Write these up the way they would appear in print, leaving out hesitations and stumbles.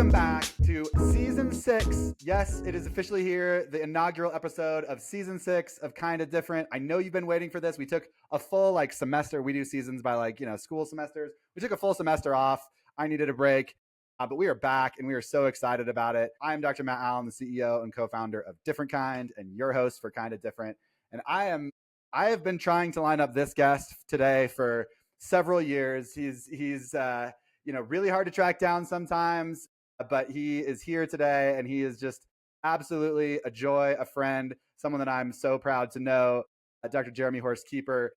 Welcome back to season 6. Yes, it is officially here, the inaugural episode of season 6 of Kinda Different. I know you've been waiting for this. We took a full semester. We do seasons by school semesters. We took a full semester off. I needed a break, but we are back and we are so excited about it. I am Dr. Matt Allen, the CEO and co-founder of Different Kind and your host for Kinda Different. And I have been trying to line up this guest today for several years. He's really hard to track down sometimes, but he is here today and he is just absolutely a joy, a friend, someone that I'm so proud to know, Dr. Jeremy Horst Keeper,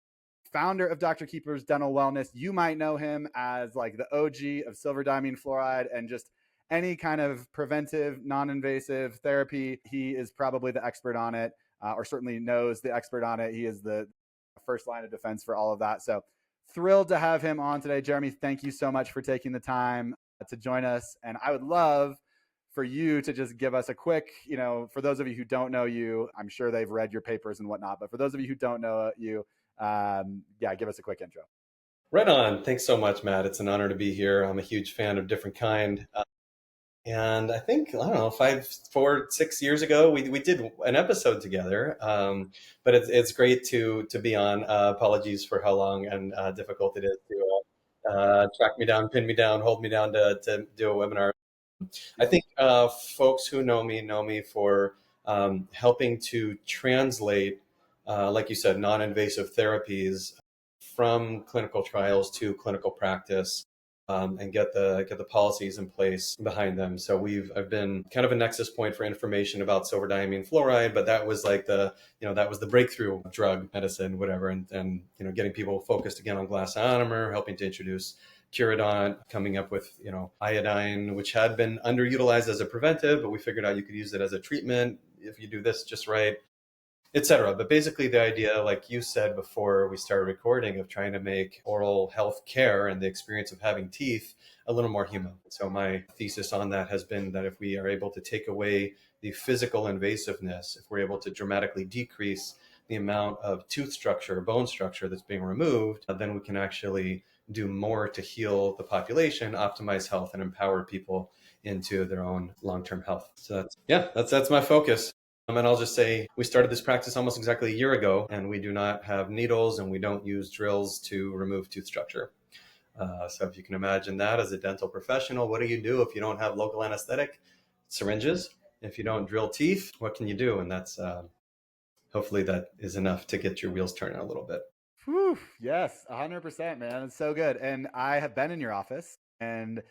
founder of Dr. Keeper's Dental Wellness. You might know him as the OG of silver diamine fluoride and just any kind of preventive, non-invasive therapy. He is probably the expert on it, or certainly knows the expert on it. He is the first line of defense for all of that. So thrilled to have him on today. Jeremy, thank you so much for taking the time to join us. And I would love for you to just give us a quick, for those of you who don't know you, I'm sure they've read your papers and whatnot, but for those of you who don't know you, give us a quick intro. Right on. Thanks so much, Matt. It's an honor to be here. I'm a huge fan of Different Kind. And I think, I don't know, 5, 4, 6 years ago, we did an episode together. But it's great to be on. Apologies for how long and difficult it is to track me down, pin me down, hold me down to do a webinar. I think folks who know me for helping to translate, like you said, non-invasive therapies from clinical trials to clinical practice. And get the policies in place behind them. So I've been kind of a nexus point for information about silver diamine fluoride, but that was that was the breakthrough drug medicine, whatever, and getting people focused again on glass ionomer, helping to introduce Curidont, coming up with iodine, which had been underutilized as a preventive, but we figured out you could use it as a treatment if you do this just right, etc. But basically the idea, like you said before we started recording, of trying to make oral health care and the experience of having teeth a little more human. So my thesis on that has been that if we are able to take away the physical invasiveness, if we're able to dramatically decrease the amount of tooth structure, bone structure that's being removed, then we can actually do more to heal the population, optimize health, and empower people into their own long-term health. So that's my focus. And I'll just say we started this practice almost exactly a year ago, and we do not have needles and we don't use drills to remove tooth structure. So if you can imagine that as a dental professional, what do you do if you don't have local anesthetic? Syringes. If you don't drill teeth, what can you do? And that's hopefully that is enough to get your wheels turning a little bit. Whew, yes, 100%, man. It's so good. And I have been in your office and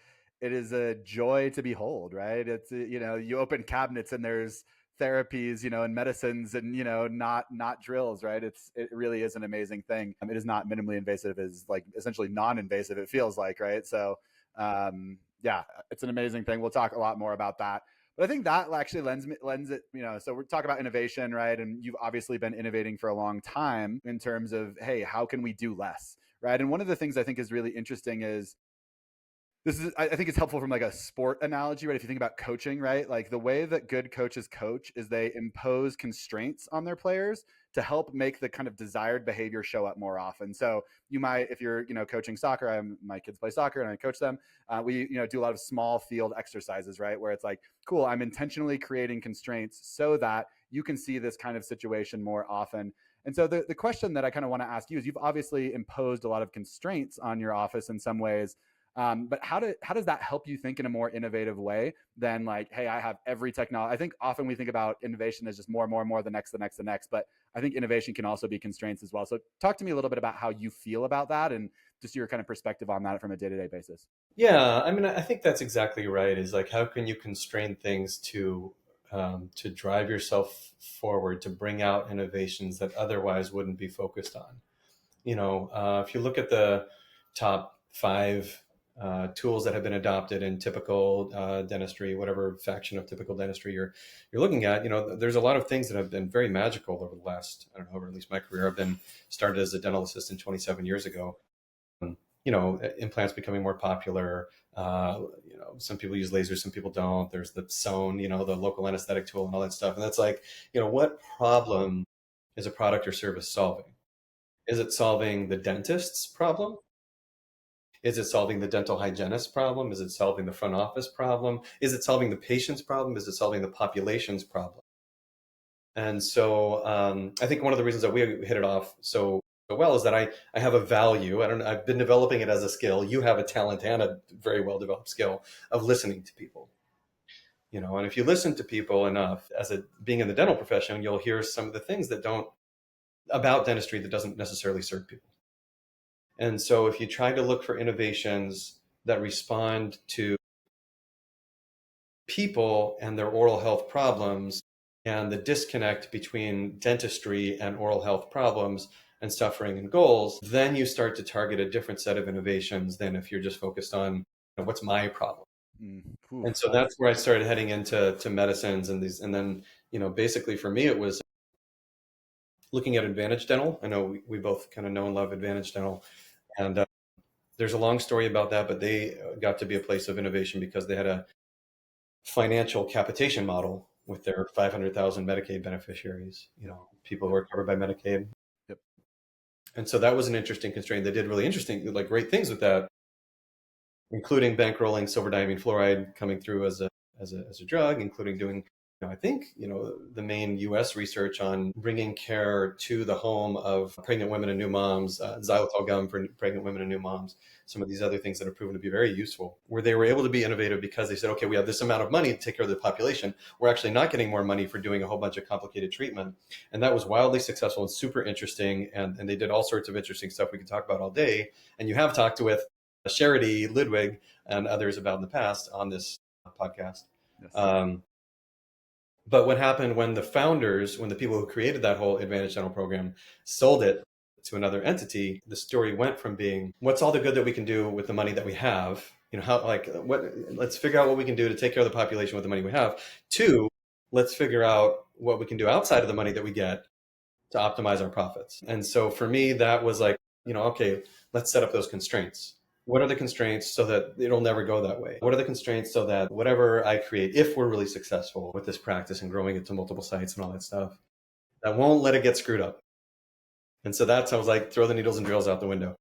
it is a joy to behold, right? It's, you open cabinets and there's therapies, and medicines and, not drills, right? It really is an amazing thing. It is not minimally invasive, is essentially non-invasive, it feels like, right? So, it's an amazing thing. We'll talk a lot more about that. But I think that actually lends it, so we're talking about innovation, right? And you've obviously been innovating for a long time in terms of, hey, how can we do less, right? And one of the things I think is really interesting is, I think it's helpful from a sport analogy, right? If you think about coaching, right? The way that good coaches coach is they impose constraints on their players to help make the kind of desired behavior show up more often. So you might, if you're, coaching soccer, my kids play soccer and I coach them. We, do a lot of small field exercises, right? Where it's cool, I'm intentionally creating constraints so that you can see this kind of situation more often. And so the question that I kind of want to ask you is, you've obviously imposed a lot of constraints on your office in some ways. But how does that help you think in a more innovative way than hey, I have every technology? I think often we think about innovation as just more, the next. But I think innovation can also be constraints as well. So talk to me a little bit about how you feel about that and just your kind of perspective on that from a day-to-day basis. Yeah, I mean, I think that's exactly right. Is how can you constrain things to drive yourself forward, to bring out innovations that otherwise wouldn't be focused on. If you look at the top 5 tools that have been adopted in typical dentistry, whatever faction of typical dentistry you're looking at, there's a lot of things that have been very magical over the last, I don't know, over at least my career. I've been started as a dental assistant 27 years ago. Implants becoming more popular. Some people use lasers, some people don't. There's the sewn, the local anesthetic tool and all that stuff. And that's what problem is a product or service solving? Is it solving the dentist's problem? Is it solving the dental hygienist problem? Is it solving the front office problem? Is it solving the patient's problem? Is it solving the population's problem? And so I think one of the reasons that we hit it off so well is that I have a value. I've been developing it as a skill. You have a talent and a very well developed skill of listening to people. And if you listen to people enough, being in the dental profession, you'll hear some of the things about dentistry that doesn't necessarily serve people. And so if you try to look for innovations that respond to people and their oral health problems and the disconnect between dentistry and oral health problems and suffering and goals, then you start to target a different set of innovations than if you're just focused on what's my problem. And so that's where I started heading into medicines and then, basically for me, it was looking at Advantage Dental. I know we both kind of know and love Advantage Dental. And there's a long story about that, but they got to be a place of innovation because they had a financial capitation model with their 500,000 Medicaid beneficiaries, people who are covered by Medicaid. Yep. And so that was an interesting constraint. They did really interesting, like great things with that, including bankrolling silver diamine fluoride coming through as a drug, including doing, I think, the main U.S. research on bringing care to the home of pregnant women and new moms, xylitol gum for pregnant women and new moms, some of these other things that have proven to be very useful, where they were able to be innovative because they said, okay, we have this amount of money to take care of the population. We're actually not getting more money for doing a whole bunch of complicated treatment. And that was wildly successful and super interesting. And they did all sorts of interesting stuff we could talk about all day. And you have talked with Charity Ludwig and others about in the past on this podcast. Yes. But what happened when the people who created that whole Advantage Dental program sold it to another entity, the story went from being, what's all the good that we can do with the money that we have? Let's figure out what we can do to take care of the population with the money we have, to let's figure out what we can do outside of the money that we get to optimize our profits. And so for me, that was like, okay, let's set up those constraints. What are the constraints so that it'll never go that way? What are the constraints so that whatever I create, if we're really successful with this practice and growing it to multiple sites and all that stuff, I won't let it get screwed up. And so I was like, throw the needles and drills out the window.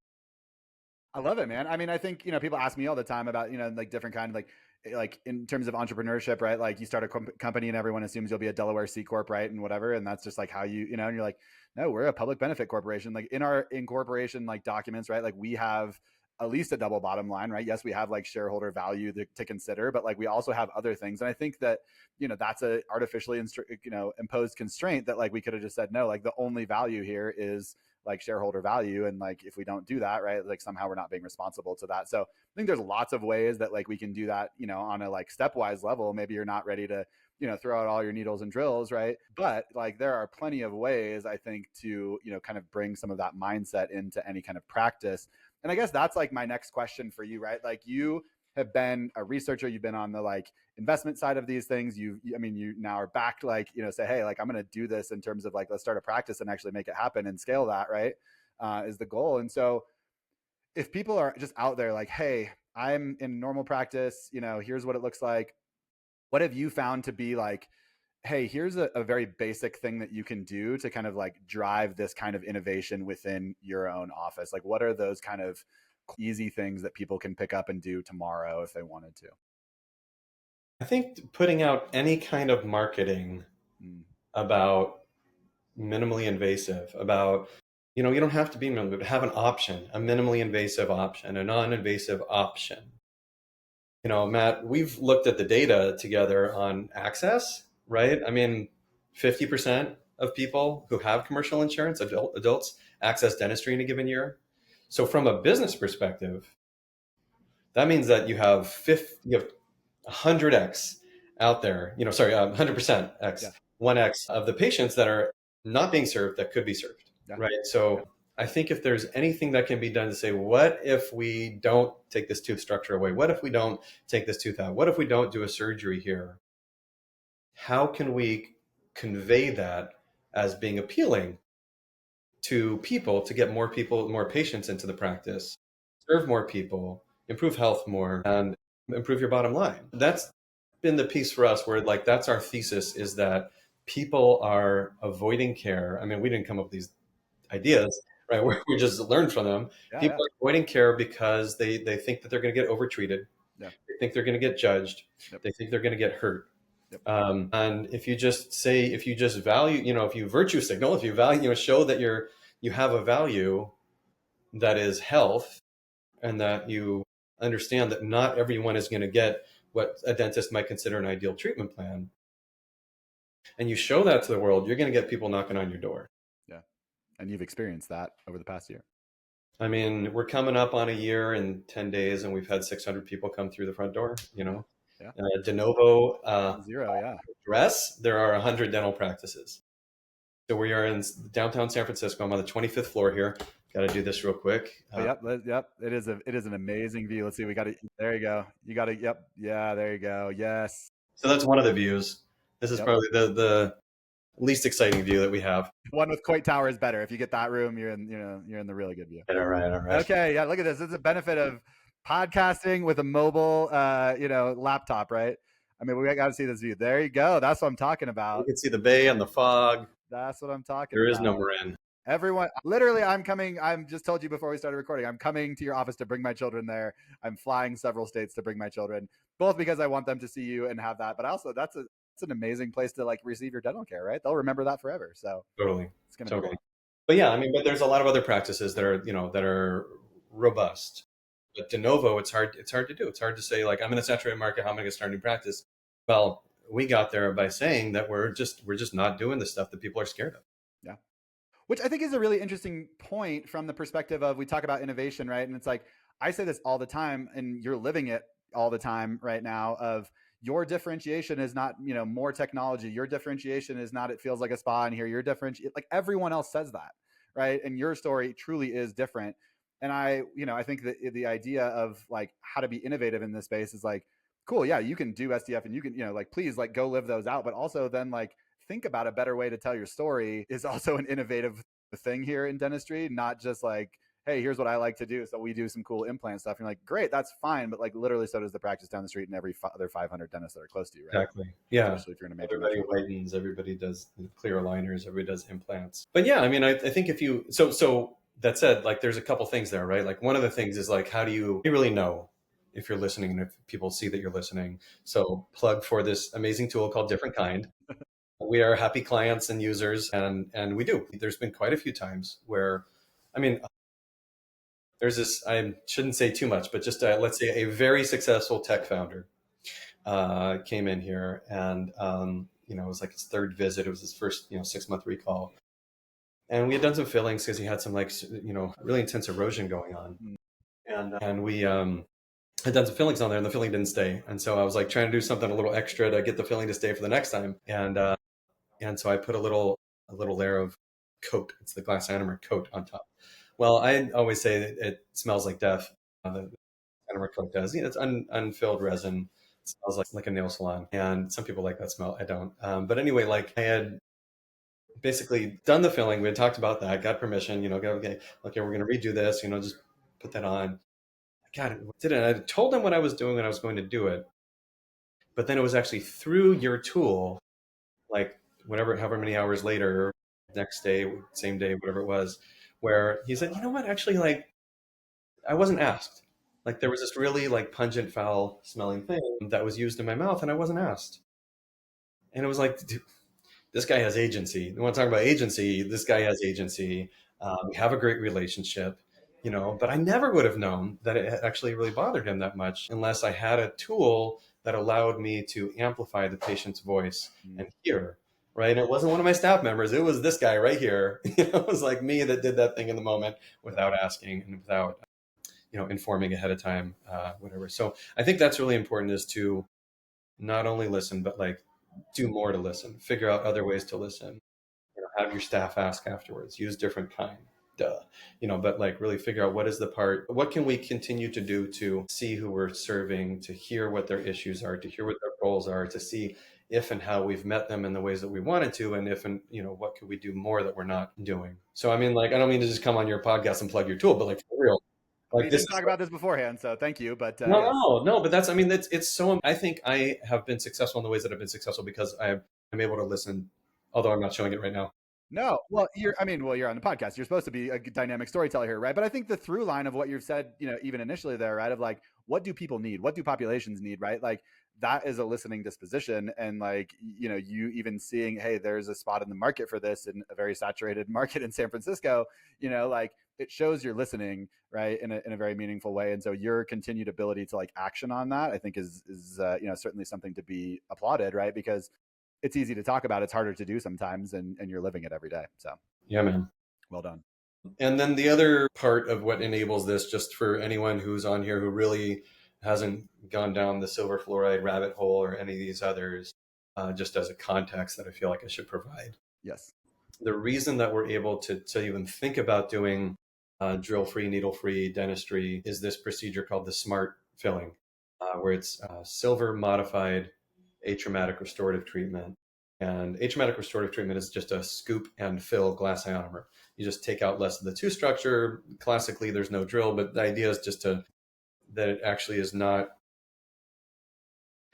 I love it, man. I mean, I think, people ask me all the time about, like different kind of like in terms of entrepreneurship, right? Like you start a company and everyone assumes you'll be a Delaware C Corp, right? And whatever. And that's just like how and you're like, no, we're a public benefit corporation. Like in our incorporation, like documents, right? Like we have at least a double bottom line, right? Yes, we have like shareholder value to consider, but like we also have other things. And I think that, that's a artificially, imposed constraint that like we could have just said, no, like the only value here is like shareholder value. And like, if we don't do that, right, like somehow we're not being responsible to that. So I think there's lots of ways that like we can do that, on a like stepwise level. Maybe you're not ready to, throw out all your needles and drills, right? But like there are plenty of ways, I think, to, kind of bring some of that mindset into any kind of practice. And I guess that's like my next question for you, right? Like you have been a researcher, you've been on the like investment side of these things. You now are back, like, say, hey, like I'm going to do this in terms of like, let's start a practice and actually make it happen and scale that, right? Is the goal. And so if people are just out there like, hey, I'm in normal practice, here's what it looks like. What have you found to be like, hey, here's a very basic thing that you can do to kind of like drive this kind of innovation within your own office? Like, what are those kind of easy things that people can pick up and do tomorrow if they wanted to? I think putting out any kind of marketing about minimally invasive, about, you don't have to be minimally, but have an option, a minimally invasive option, a non-invasive option. Matt, we've looked at the data together on access, right? I mean, 50% of people who have commercial insurance, adults, access dentistry in a given year. So from a business perspective, that means that you have 100x out there, 100% X, 1x of the patients that are not being served that could be served, right? So I think if there's anything that can be done to say, what if we don't take this tooth structure away? What if we don't take this tooth out? What if we don't do a surgery here? How can we convey that as being appealing to people, to get more patients into the practice, serve more people, improve health more, and improve your bottom line? That's been the piece for us where like, that's our thesis, is that people are avoiding care. I mean, we didn't come up with these ideas, right? We just learn from them. Yeah, People yeah, are avoiding care because they think that they're going to get overtreated. yeah, They think they're going to get judged. yep, They think they're going to get hurt. yep, And if you just say, if you just value, if you virtue signal, if you value, show that you have a value that is health, and that you understand that not everyone is going to get what a dentist might consider an ideal treatment plan, and you show that to the world, you're going to get people knocking on your door. yeah. And you've experienced that over the past year. I mean, we're coming up on a year in 10 days, and we've had 600 people come through the front door. Yeah, De novo ground zero. Yeah. address, there are 100 dental practices. So we are in downtown San Francisco. I'm on the 25th floor here. Got to do this real quick. Yep, yep. It is an amazing view. Let's see. We got it. There you go. You got it. Yep. Yeah. There you go. Yes. So that's one of the views. This is Yep. probably the least exciting view that we have. One with Coit Tower is better. If you get that room, you're in the really good view. All right. Okay. Yeah. Look at this. This is a benefit of podcasting with a mobile, laptop, right? I mean, we got to see this view. There you go. That's what I'm talking You about. can see the bay and the fog. That's what I'm talking There about. is no Marin. Everyone, literally, I'm just told you before we started recording, I'm coming to your office to bring my children there. I'm flying several states to bring my children, both because I want them to see you and have that, but also that's an amazing place to like receive your dental care, right? They'll remember that forever. So Totally. it's going to be great. But yeah, I mean, but there's a lot of other practices that are robust. But de novo, it's hard to do. It's hard to say, like, I'm in a saturated market, how am I going to start a new practice? Well, we got there by saying that we're just not doing the stuff that people are scared of. Yeah. Which I think is a really interesting point from the perspective of, we talk about innovation, right? And it's like, I say this all the time, and you're living it all the time right now, of your differentiation is not, more technology. Your differentiation is not, it feels like a spa in here. Your differentiation, like everyone else says that, right? And your story truly is different. And I think that the idea of like how to be innovative in this space is like, cool. Yeah. You can do SDF and you can, like, please like go live those out, but also then like think about a better way to tell your story is also an innovative thing here in dentistry, not just like, hey, here's what I like to do. So we do some cool implant stuff. And you're like, great, that's fine. But like literally so does the practice down the street and every other 500 dentists that are close to you, right? Exactly. Yeah. Especially if you're in a major Everybody metro. whitens, everybody does clear aligners, everybody does implants. But yeah, I mean, I think if you, so that said, like there's a couple things there, right? Like one of the things is like, how do you really know if you're listening and if people see that you're listening? So plug for this amazing tool called Different Kind. We are happy clients and users, and we do. There's been quite a few times where, I mean, there's this, I shouldn't say too much, but just let's say a very successful tech founder came in here, and it was like his third visit. It was his first 6-month recall, and we had done some fillings because he had some really intense erosion going on, and we had done some fillings on there, and the filling didn't stay. And so I was like trying to do something a little extra to get the filling to stay for the next time, and so I put a little layer of coat. It's the glass ionomer coat on top. Well, I always say that it smells like death. The ionomer coat does. It's unfilled resin. It smells like a nail salon. And some people like that smell. I don't. But anyway, like I had basically done the filling. We had talked about that, got permission, okay, we're going to redo this, just put that on. I got it. Did it. I told them what I was doing when I was going to do it. But then it was actually through your tool, like however many hours later, next day, same day, whatever it was, where he said, you know what, actually, like, I wasn't asked. Like, there was this really, like, pungent, foul smelling thing that was used in my mouth, and I wasn't asked. And it was like, dude, this guy has agency. You want to talk about agency? This guy has agency. We have a great relationship, but I never would have known that it actually really bothered him that much unless I had a tool that allowed me to amplify the patient's voice and hear. Right. And it wasn't one of my staff members. It was this guy right here. It was like me that did that thing in the moment without asking and without, informing ahead of time, whatever. So I think that's really important, is to not only listen, but like do more to listen, figure out other ways to listen, have your staff ask afterwards, use different kind. But like really figure out what can we continue to do to see who we're serving, to hear what their issues are, to hear what their goals are, to see if and how we've met them in the ways that we wanted to, and if and what could we do more that we're not doing. So I mean, like, I don't mean to just come on your podcast and plug your tool, but like for real, like we didn't talk about this beforehand, so thank you. But no, yes. no, but that's, I mean, it's so, I think I have been successful in the ways that I've been successful because I'm able to listen, although I'm not showing it right now. No, well, you're on the podcast. You're supposed to be a dynamic storyteller here, right? But I think the through line of what you've said, even initially there, right, of like, what do people need? What do populations need, right? Like that is a listening disposition, and like, you even seeing, hey, there's a spot in the market for this in a very saturated market in San Francisco, like it shows you're listening, right, in a very meaningful way, and so your continued ability to like action on that, I think is certainly something to be applauded, right? Because it's easy to talk about. It's harder to do sometimes, and you're living it every day. So, Yeah, man. well done. And then the other part of what enables this, just for anyone who's on here who really hasn't gone down the silver fluoride rabbit hole or any of these others, just as a context that I feel like I should provide. Yes. The reason that we're able to even think about doing drill-free, needle-free dentistry is this procedure called the SMART filling, where it's silver modified atraumatic restorative treatment. And atraumatic restorative treatment is just a scoop and fill glass ionomer. You just take out less of the tooth structure. Classically, there's no drill, but the idea is just that it actually is not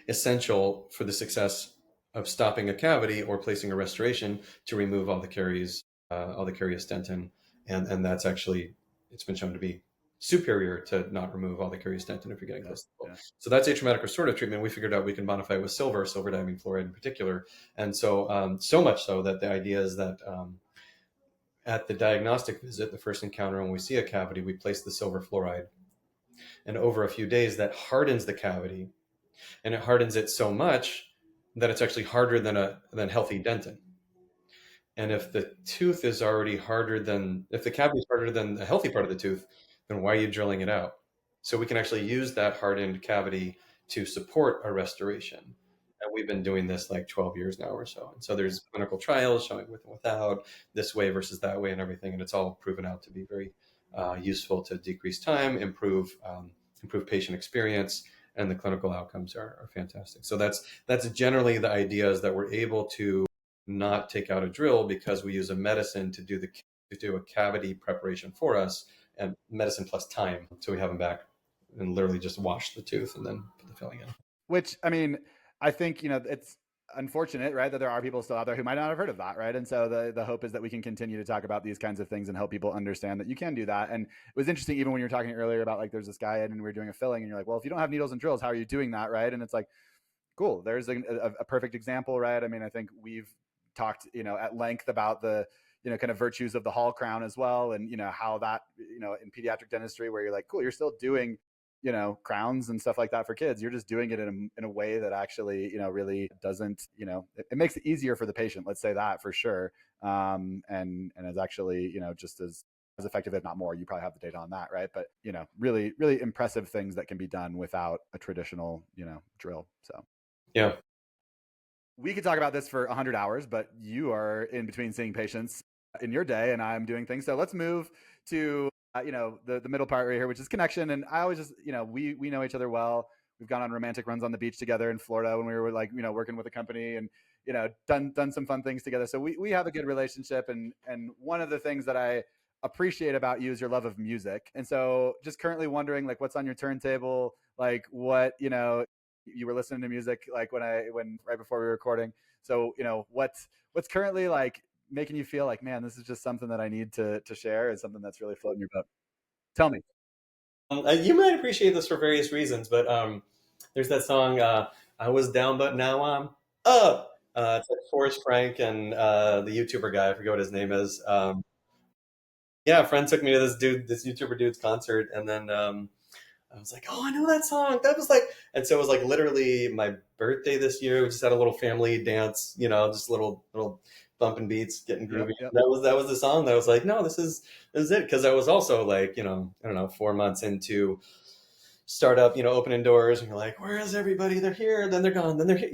essential for the success of stopping a cavity or placing a restoration to remove all the caries, all the carious dentin, and that's actually, it's been shown to be superior to not remove all the carious dentin if you're getting close to the goal. So that's atraumatic restorative treatment. We figured out we can modify it with silver diamine fluoride in particular, and so so much so that the idea is that at the diagnostic visit, the first encounter when we see a cavity, we place the silver fluoride, and over a few days that hardens the cavity, and it hardens it so much that it's actually harder than healthy dentin. And if the tooth is already harder than, if the cavity is harder than the healthy part of the tooth, then why are you drilling it out? So we can actually use that hardened cavity to support a restoration. And we've been doing this like 12 years now or so. And so there's clinical trials showing with and without, this way versus that way and everything. And it's all proven out to be very useful to decrease time, improve patient experience, and the clinical outcomes are fantastic. So that's generally the idea, is that we're able to not take out a drill because we use a medicine to do a cavity preparation for us, and medicine plus time, so we have them back and literally just wash the tooth and then put the filling in. Which, I think, it's unfortunate, right, that there are people still out there who might not have heard of that, right? And so the hope is that we can continue to talk about these kinds of things and help people understand that you can do that. And it was interesting, even when you were talking earlier about like, there's this guy and we were doing a filling, and you're like, well, if you don't have needles and drills, how are you doing that, right? And it's like, cool, there's a perfect example, right? I think we've talked, at length about the, kind of virtues of the Hall crown as well, and how that, in pediatric dentistry, where you're like, cool, you're still doing, crowns and stuff like that for kids. You're just doing it in a way that actually, really doesn't, it makes it easier for the patient. Let's say that for sure, and is actually, just as effective, if not more. You probably have the data on that, right? But really, really impressive things that can be done without a traditional, drill. So yeah. We could talk about this for 100 hours, but you are in between seeing patients in your day, and I'm doing things. So let's move to the middle part right here, which is connection. And I always just we know each other well. We've gone on romantic runs on the beach together in Florida when we were like working with a company, and done some fun things together. So we have a good relationship. And one of the things that I appreciate about you is your love of music. And so just currently wondering, like, what's on your turntable, like what you were listening to music like when right before we were recording. So what's currently like making you feel like, man, this is just something that I need to share, is something that's really floating your boat. Tell me. You might appreciate this for various reasons, but there's that song, I was down but now I'm up. It's like Forrest Frank and the YouTuber guy, I forget what his name is. Yeah, a friend took me to this YouTuber dude's concert, and then I was like, oh, I know that song. That was like, and so it was like literally my birthday this year. We just had a little family dance, just little bumping beats, getting groovy. Yep. That was the song that I was like, no, this is it. Because I was also like, I don't know, 4 months into startup, opening doors, and you're like, where is everybody? They're here, then they're gone, then they're here,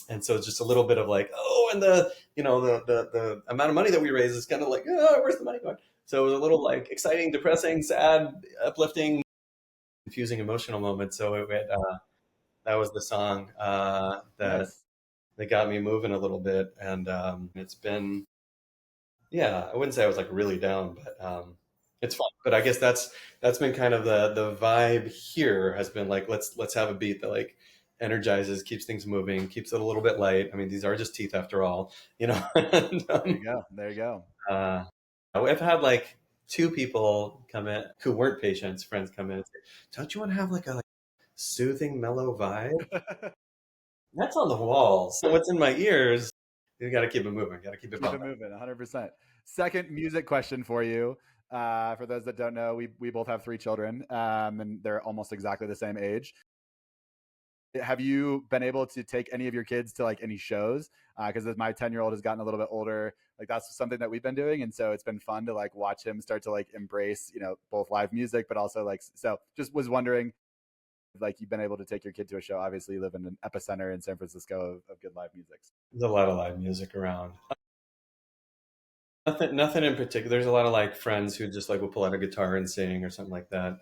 and so it's just a little bit of like, oh, and the the amount of money that we raise is kind of like, oh, where's the money going? So it was a little like exciting, depressing, sad, uplifting, confusing emotional moment. So that was the song Nice. that got me moving a little bit, and it's been, yeah, I wouldn't say I was like really down, but it's fun. But I guess that's been kind of the vibe here, has been like, let's have a beat that like energizes, keeps things moving, keeps it a little bit light. I mean, these are just teeth after all, you know. And, There you go. There you go. I've had like two people come in who weren't patients, friends come in and say, "Don't you want to have like a soothing, mellow vibe?" That's on the walls. So what's in my ears? You got to keep it moving. Got to keep it Keep it bumping. moving, 100%. Second music question for you. For those that don't know, we both have 3 children, and they're almost exactly the same age. Have you been able to take any of your kids to like any shows? Because as my 10-year-old has gotten a little bit older, like that's something that we've been doing, and so it's been fun to like watch him start to like embrace, both live music, but also like so. Just was wondering, like you've been able to take your kid to a show. Obviously, you live in an epicenter in San Francisco of good live music. There's a lot of live music around. Nothing in particular. There's a lot of like friends who just like will pull out a guitar and sing or something like that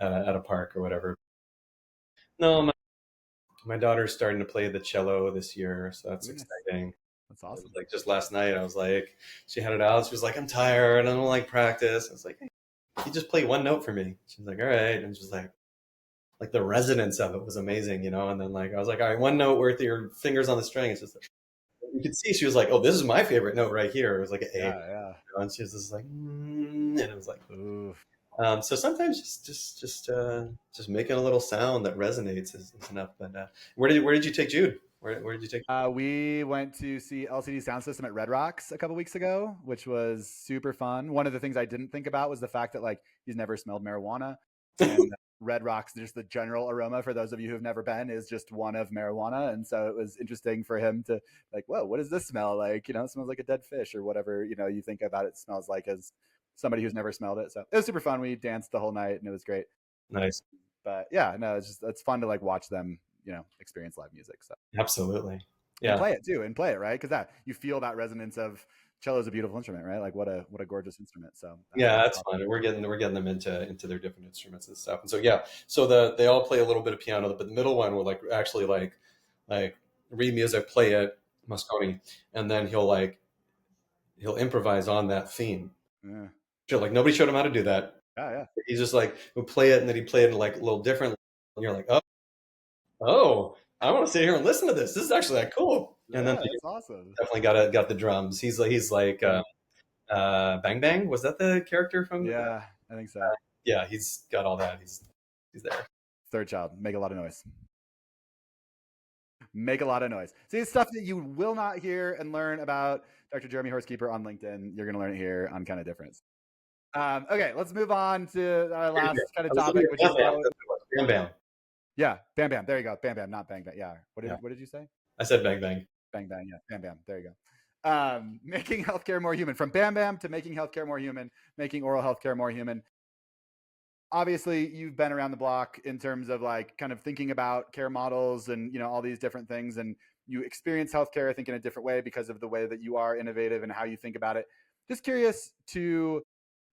at a park or whatever. No, my daughter's starting to play the cello this year, so that's Ooh, nice. exciting. That's awesome. Like just last night, I was like, she had it out. She was like, "I'm tired. I don't like practice." I was like, "Hey, you just play one note for me." She's like, "All right," and she's like the resonance of it was amazing, you know. And then like I was like, "All right, one note worth your fingers on the string." It's just like, you could see she was like, "Oh, this is my favorite note right here." It was like an A, Yeah, and she was just like, and it was like, yeah. Ooh. so sometimes just making a little sound that resonates is enough. But where did you take Jude? Where did you take? We went to see LCD Sound System at Red Rocks a couple weeks ago, which was super fun. One of the things I didn't think about was the fact that like he's never smelled marijuana, and Red Rocks, just the general aroma for those of you who've never been, is just one of marijuana, and so it was interesting for him to like, whoa, what does this smell like? It smells like a dead fish or whatever you think about it smells like as somebody who's never smelled it. So it was super fun. We danced the whole night and it was great. Nice. But yeah, no, it's fun to like watch them, experience live music. So Absolutely. and Yeah. play it too, and play it right because that you feel that resonance of cello is a beautiful instrument, right? Like what a gorgeous instrument. So Yeah, that's that's awesome. fun. We're getting them into their different instruments and stuff. And so yeah, so they all play a little bit of piano, but the middle one will like actually like read music, play it, Moscone, and then he'll improvise on that theme. Yeah, Sure, like nobody showed him how to do that. yeah, yeah. He's just like he'll play it and then he play it like a little different. And you're like, oh, I want to sit here and listen to this. This is actually like cool. And then Yeah, that's awesome. definitely got the drums. He's like Bang Bang. Was that the character from? Yeah, I think so. Yeah, he's got all that. He's there. Third child, make a lot of noise. Make a lot of noise. See, it's stuff that you will not hear and learn about Dr. Jeremy Horst Keeper on LinkedIn. You're going to learn it here on Kind of Difference. Okay, let's move on to our last kind of topic, which is Bam Bam. yeah, Bam Bam. There you go, Bam Bam, not Bang Bang. Yeah. What did you say? I said Bang Bang. Bang Bang. Yeah, Bam Bam. There you go. Making healthcare more human. From Bam Bam to making healthcare more human, making oral healthcare more human. Obviously, you've been around the block in terms of like kind of thinking about care models and all these different things, and you experience healthcare, I think, in a different way because of the way that you are innovative and how you think about it. Just curious to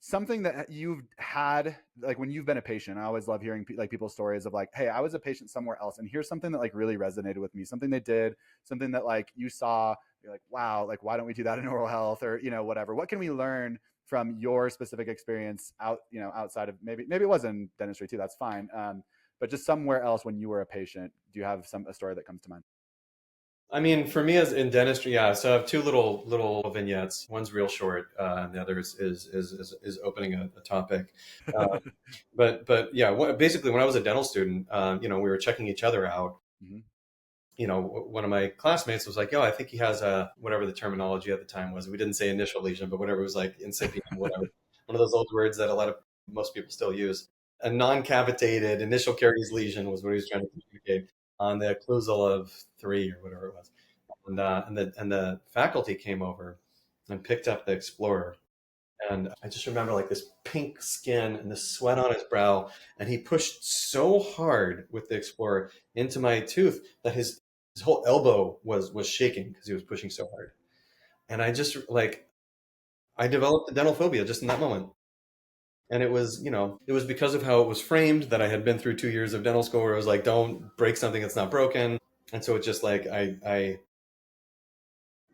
something that you've had like when you've been a patient. I always love hearing like people's stories of like, hey, I was a patient somewhere else and here's something that like really resonated with me, something they did, something that like you saw, you're like, wow, like why don't we do that in oral health or whatever. What can we learn from your specific experience outside of maybe it was in dentistry too, that's fine, but just somewhere else when you were a patient? Do you have a story that comes to mind? I mean, for me as in dentistry, yeah. So I have two little vignettes. One's real short, and the other is opening a topic. Uh, but yeah, basically when I was a dental student, we were checking each other out. Mm-hmm. One of my classmates was like, "Yo, I think he has a whatever the terminology at the time was. We didn't say initial lesion, but whatever it was like incipient, whatever. One of those old words that most people still use. A non-cavitated initial caries lesion was what he was trying to communicate on the occlusal of 3 or whatever it was. And the faculty came over and picked up the Explorer. And I just remember like this pink skin and the sweat on his brow. And he pushed so hard with the Explorer into my tooth that his whole elbow was shaking because he was pushing so hard. And I just like, I developed a dental phobia just in that moment. And it was because of how it was framed that I had been through 2 years of dental school where it was like, don't break something that's not broken. And so it just like, I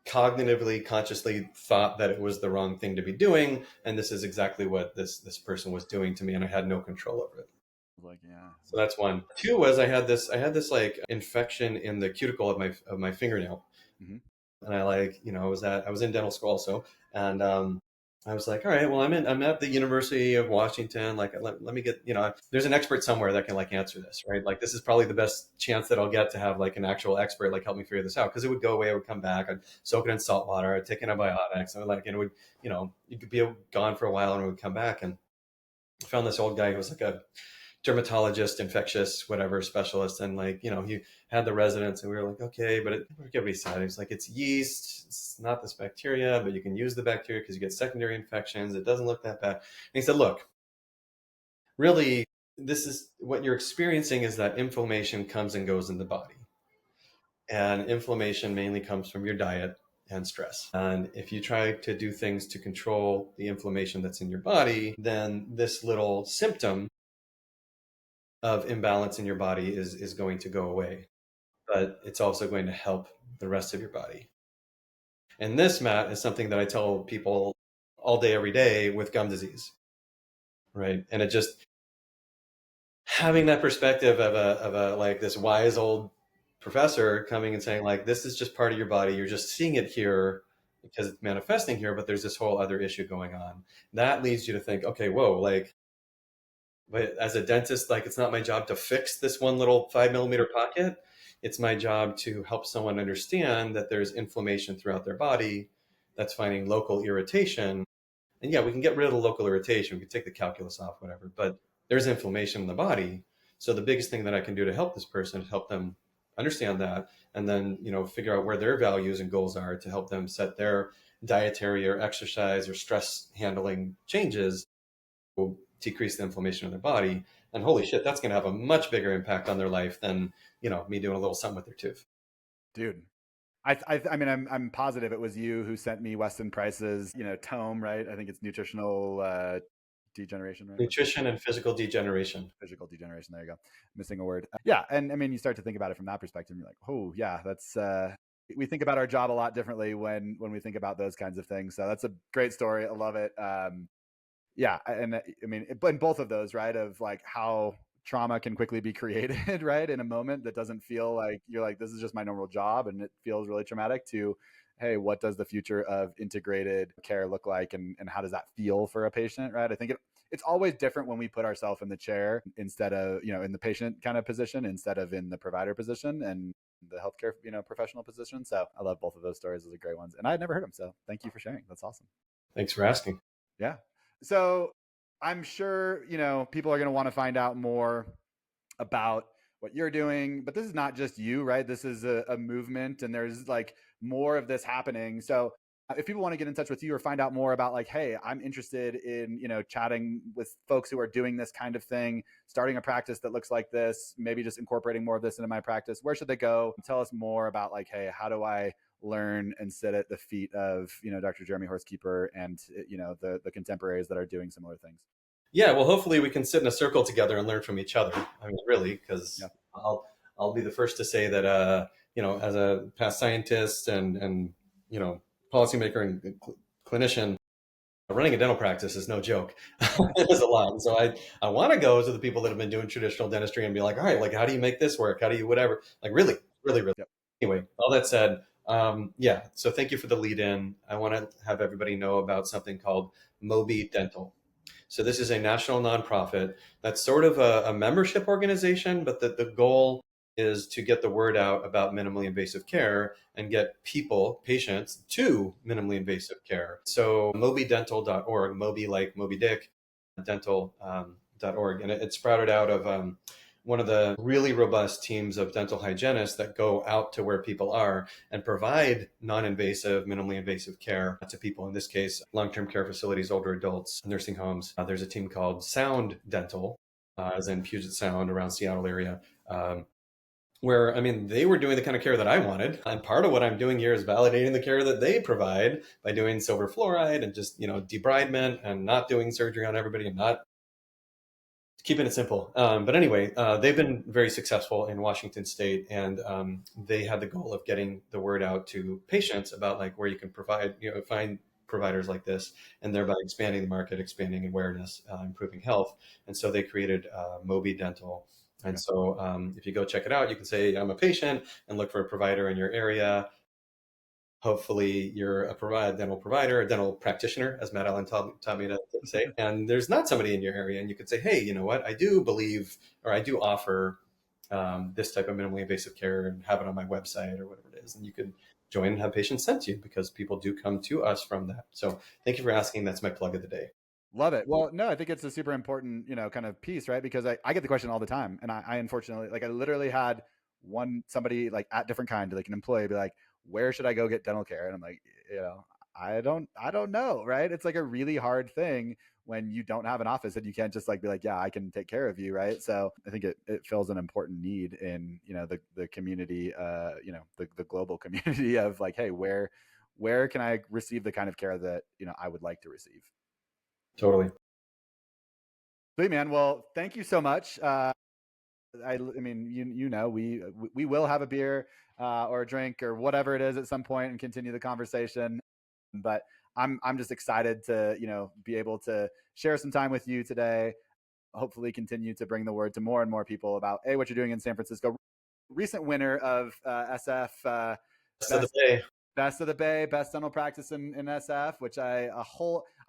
cognitively, consciously thought that it was the wrong thing to be doing. And this is exactly what this person was doing to me. And I had no control over it. Like, yeah. So that's one. Two was I had this like infection in the cuticle of my fingernail. Mm-hmm. And I like, I was in dental school also. And I was like, all right, well, I'm at the University of Washington. Like, let me get, there's an expert somewhere that can like answer this, right? Like, this is probably the best chance that I'll get to have like an actual expert like help me figure this out. Cause it would go away, it would come back, I'd soak it in salt water, I'd take antibiotics, and like, and it would, you could be gone for a while and it would come back. And I found this old guy who was like a dermatologist, infectious, whatever specialist. And like, he had the residents and we were like, okay, but I forget what he said. He's like, it's yeast. It's not this bacteria, but you can use the bacteria because you get secondary infections. It doesn't look that bad. And he said, look, really, this is what you're experiencing is that inflammation comes and goes in the body. And inflammation mainly comes from your diet and stress. And if you try to do things to control the inflammation that's in your body, then this little symptom of imbalance in your body is going to go away, but it's also going to help the rest of your body. And this, Matt, is something that I tell people all day, every day with gum disease, right? And it just having that perspective of a like this wise old professor coming and saying like, this is just part of your body. You're just seeing it here because it's manifesting here, but there's this whole other issue going on. That leads you to think, okay, whoa, like, but as a dentist, like it's not my job to fix this one little 5 millimeter pocket. It's my job to help someone understand that there's inflammation throughout their body that's finding local irritation. And yeah, we can get rid of the local irritation. We can take the calculus off, whatever, but there's inflammation in the body. So the biggest thing that I can do to help this person is help them understand that and then, figure out where their values and goals are to help them set their dietary or exercise or stress handling changes will decrease the inflammation in their body. And holy shit, that's going to have a much bigger impact on their life than, me doing a little something with their tooth. Dude. I mean, I'm positive it was you who sent me Weston Price's, tome, right? I think it's nutritional degeneration, right? Nutrition and physical degeneration. Physical degeneration. There you go. Missing a word. Yeah, and I mean, you start to think about it from that perspective, and you're like, oh yeah, that's. We think about our job a lot differently when we think about those kinds of things. So that's a great story. I love it. Yeah, and I mean, in both of those, right? Of like how trauma can quickly be created, right? In a moment that doesn't feel like you're like, this is just my normal job and it feels really traumatic to, hey, what does the future of integrated care look like? And how does that feel for a patient, right? I think it's always different when we put ourselves in the chair instead of, in the patient kind of position instead of in the provider position and the healthcare, professional position. So I love both of those stories. Those are great ones. And I had never heard them. So thank you for sharing. That's awesome. Thanks for asking. Yeah. So I'm sure, people are going to want to find out more about what you're doing, but this is not just you, right? This is a movement and there's like more of this happening. So if people want to get in touch with you or find out more about like, hey, I'm interested in, chatting with folks who are doing this kind of thing, starting a practice that looks like this, maybe just incorporating more of this into my practice, where should they go? Tell us more about like, hey, how do I learn and sit at the feet of, Dr. Jeremy Horst Keeper and, the contemporaries that are doing similar things? Yeah, well, hopefully we can sit in a circle together and learn from each other. I mean, really, because Yeah. I'll be the first to say that as a past scientist and policymaker and clinician, running a dental practice is no joke. It is a lot. And so I want to go to the people that have been doing traditional dentistry and be like, all right, like how do you make this work? How do you whatever? Like really, really, really. Yep. Anyway, all that said, yeah. So thank you for the lead in. I want to have everybody know about something called Moby Dental. So this is a national nonprofit that's sort of a membership organization, but the goal is to get the word out about minimally invasive care and get patients to minimally invasive care. So mobydental.org, Moby like Moby Dick, dental.org. And it sprouted out of one of the really robust teams of dental hygienists that go out to where people are and provide non-invasive, minimally invasive care to people, in this case, long-term care facilities, older adults, nursing homes. There's a team called Sound Dental, as in Puget Sound around Seattle area, where, I mean, they were doing the kind of care that I wanted. And part of what I'm doing here is validating the care that they provide by doing silver fluoride and just, debridement and not doing surgery on everybody and not keeping it simple. But anyway, they've been very successful in Washington State, and they had the goal of getting the word out to patients about like where you can find providers like this, and thereby expanding the market, expanding awareness, improving health. And so they created Moby Dental. And so if you go check it out, you can say, I'm a patient, and look for a provider in your area. Hopefully you're a dental provider, a dental practitioner, as Matt Allen taught me to say. And there's not somebody in your area, and you could say, hey, you know what? I do believe, or I do offer this type of minimally invasive care, and have it on my website or whatever it is. And you could join and have patients sent to you, because people do come to us from that. So thank you for asking. That's my plug of the day. Love it. Well, no, I think it's a super important, kind of piece, right? Because I get the question all the time. And I unfortunately, like, I literally had somebody like at Different Kind, like an employee, be like, where should I go get dental care? And I'm like, I don't know, right? It's like a really hard thing when you don't have an office and you can't just like be like, yeah, I can take care of you, right? So I think it fills an important need in, the community, the global community of like, hey, where can I receive the kind of care that, I would like to receive? Totally. Sweet, man. Well, thank you so much. I mean, we will have a beer or a drink or whatever it is at some point and continue the conversation. But I'm just excited to be able to share some time with you today. Hopefully, continue to bring the word to more and more people about what you're doing in San Francisco. Recent winner of SF Best of the day. Best of the Bay, best dental practice in SF, which I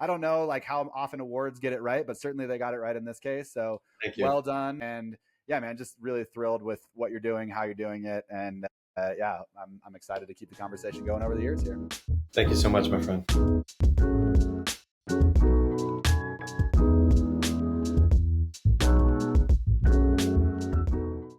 don't know like how often awards get it right, but certainly they got it right in this case. So Thank you. well done. And yeah, man, just really thrilled with what you're doing, how you're doing it. And yeah, I'm excited to keep the conversation going over the years here. Thank you so much, my friend.